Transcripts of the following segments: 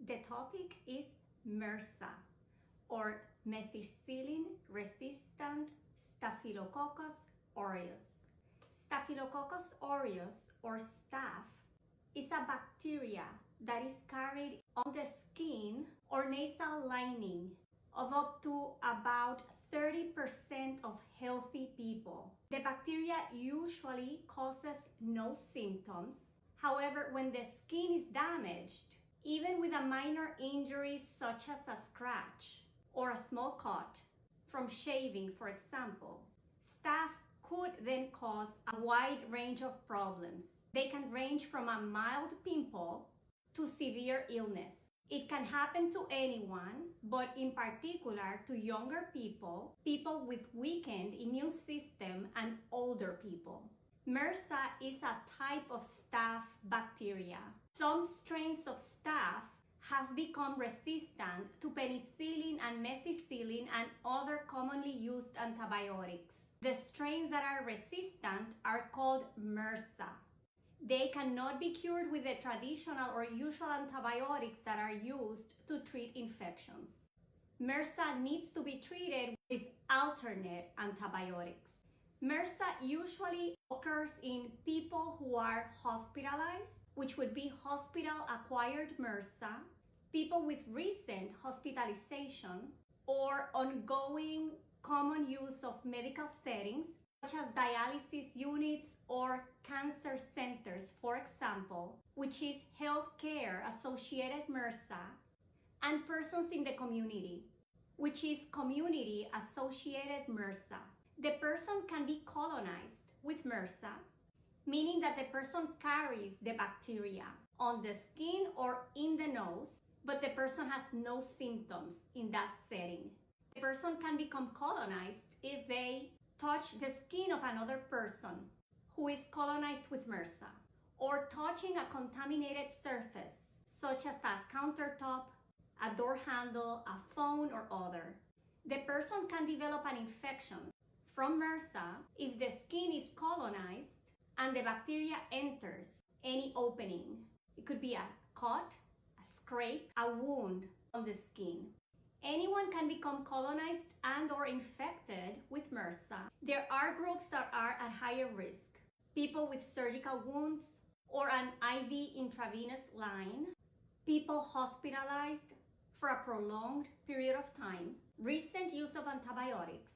The topic is MRSA, or Methicillin-resistant Staphylococcus aureus. Staphylococcus aureus, or staph, is a bacteria that is carried on the skin or nasal lining of up to about 30% of healthy people. The bacteria usually causes no symptoms. However, when the skin is damaged, even with a minor injury such as a scratch or a small cut from shaving, for example, staph could then cause a wide range of problems. They can range from a mild pimple to severe illness. It can happen to anyone, but in particular to younger people, people with weakened immune system, and older people. MRSA is a type of staph bacteria. Some strains of staph have become resistant to penicillin and methicillin and other commonly used antibiotics. The strains that are resistant are called MRSA. They cannot be cured with the traditional or usual antibiotics that are used to treat infections. MRSA needs to be treated with alternate antibiotics. MRSA usually occurs in people who are hospitalized, which would be hospital-acquired MRSA, people with recent hospitalization, or ongoing common use of medical settings, such as dialysis units or cancer centers, for example, which is healthcare-associated MRSA, and persons in the community, which is community-associated MRSA. The person can be colonized with MRSA, meaning that the person carries the bacteria on the skin or in the nose, but the person has no symptoms in that setting. The person can become colonized if they touch the skin of another person who is colonized with MRSA, or touching a contaminated surface, such as a countertop, a door handle, a phone, or other. The person can develop an infection from MRSA if the skin is colonized and the bacteria enters any opening. It could be a cut, a scrape, a wound on the skin. Anyone can become colonized and or infected with MRSA. There are groups that are at higher risk. People with surgical wounds or an IV intravenous line, people hospitalized for a prolonged period of time, recent use of antibiotics,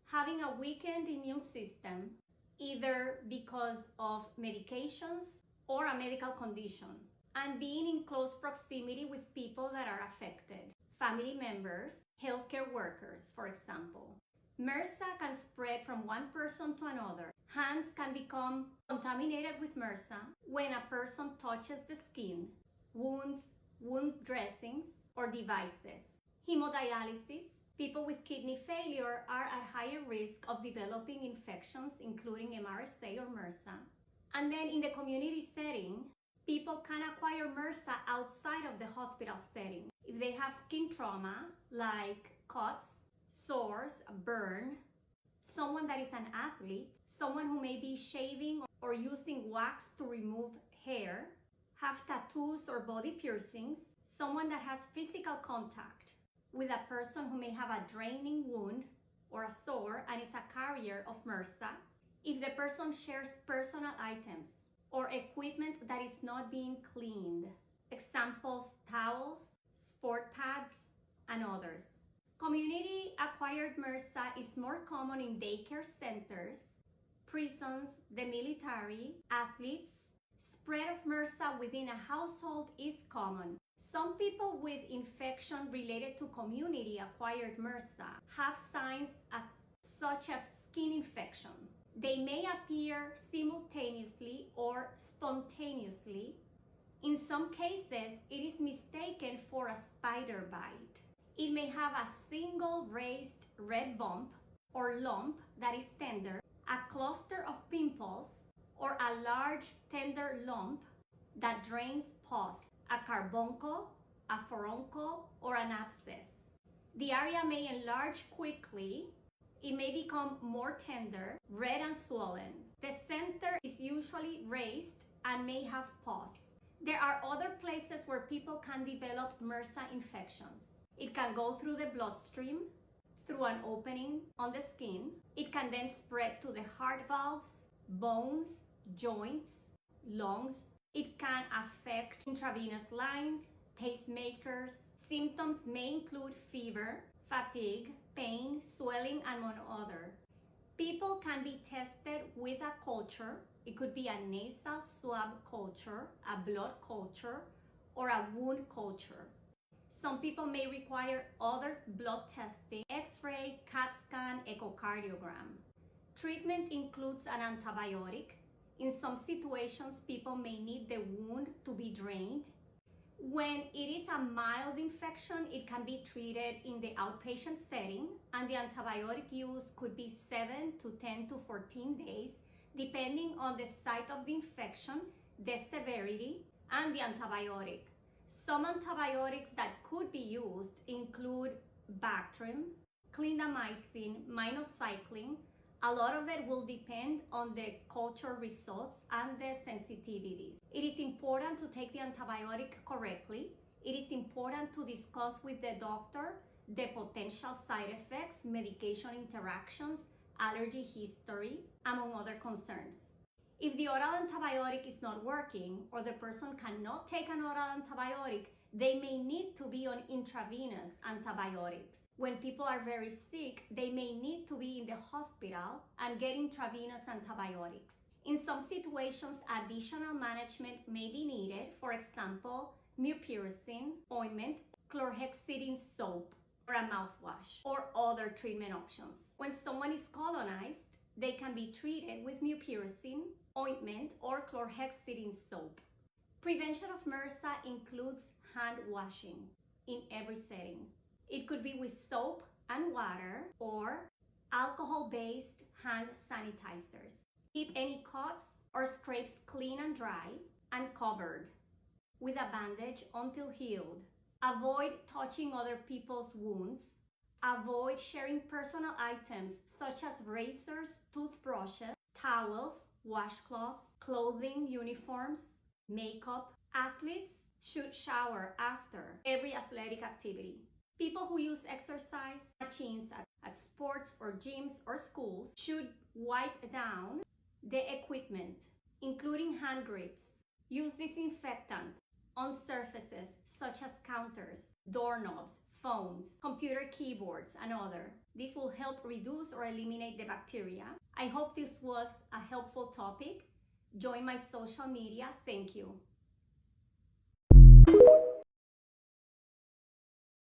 having a weakened immune system, either because of medications or a medical condition, and being in close proximity with people that are affected, family members, healthcare workers, for example. MRSA can spread from one person to another. Hands can become contaminated with MRSA when a person touches the skin, wounds, wound dressings, or devices. Hemodialysis. People with kidney failure are at higher risk of developing infections, including MRSA or MRSA. And then in the community setting, people can acquire MRSA outside of the hospital setting. If they have skin trauma, like cuts, sores, a burn, someone that is an athlete, someone who may be shaving or using wax to remove hair, have tattoos or body piercings, someone that has physical contact with a person who may have a draining wound or a sore and is a carrier of MRSA, if the person shares personal items or equipment that is not being cleaned, examples, towels, sport pads, and others. Community-acquired MRSA is more common in daycare centers, prisons, the military, athletes. Spread of MRSA within a household is common. Some people with infection related to community-acquired MRSA have signs such as skin infection. They may appear simultaneously or spontaneously. In some cases, it is mistaken for a spider bite. It may have a single raised red bump or lump that is tender, a cluster of pimples, or a large tender lump that drains pus, a carbuncle, a furuncle, or an abscess. The area may enlarge quickly. It may become more tender, red, and swollen. The center is usually raised and may have pus. There are other places where people can develop MRSA infections. It can go through the bloodstream, through an opening on the skin. It can then spread to the heart valves, bones, joints, lungs. It can affect intravenous lines, pacemakers. Symptoms may include fever, fatigue, pain, swelling, and among others. People can be tested with a culture. It could be a nasal swab culture, a blood culture, or a wound culture. Some people may require other blood testing, X-ray, CAT scan, echocardiogram. Treatment includes an antibiotic. In some situations, people may need the wound to be drained. When it is a mild infection, it can be treated in the outpatient setting, and the antibiotic use could be 7 to 10 to 14 days, depending on the site of the infection, the severity, and the antibiotic. Some antibiotics that could be used include Bactrim, clindamycin, minocycline. A lot of it will depend on the culture results and the sensitivities. It is important to take the antibiotic correctly. It is important to discuss with the doctor the potential side effects, medication interactions, allergy history, among other concerns. If the oral antibiotic is not working or the person cannot take an oral antibiotic, they may need to be on intravenous antibiotics. When people are very sick, they may need to be in the hospital and get intravenous antibiotics. In some situations, additional management may be needed. For example, mupirocin, ointment, chlorhexidine soap, or a mouthwash, or other treatment options. When someone is colonized, they can be treated with mupirocin, ointment, or chlorhexidine soap. Prevention of MRSA includes hand washing in every setting. It could be with soap and water or alcohol-based hand sanitizers. Keep any cuts or scrapes clean and dry and covered with a bandage until healed. Avoid touching other people's wounds. Avoid sharing personal items such as razors, toothbrushes, towels, washcloths, clothing, uniforms, makeup. Athletes should shower after every athletic activity. People who use exercise machines at sports or gyms or schools should wipe down the equipment, including hand grips. Use disinfectant on surfaces such as counters, doorknobs, phones, computer keyboards, and other. This will help reduce or eliminate the bacteria. I hope this was a helpful topic. Join my social media. Thank you.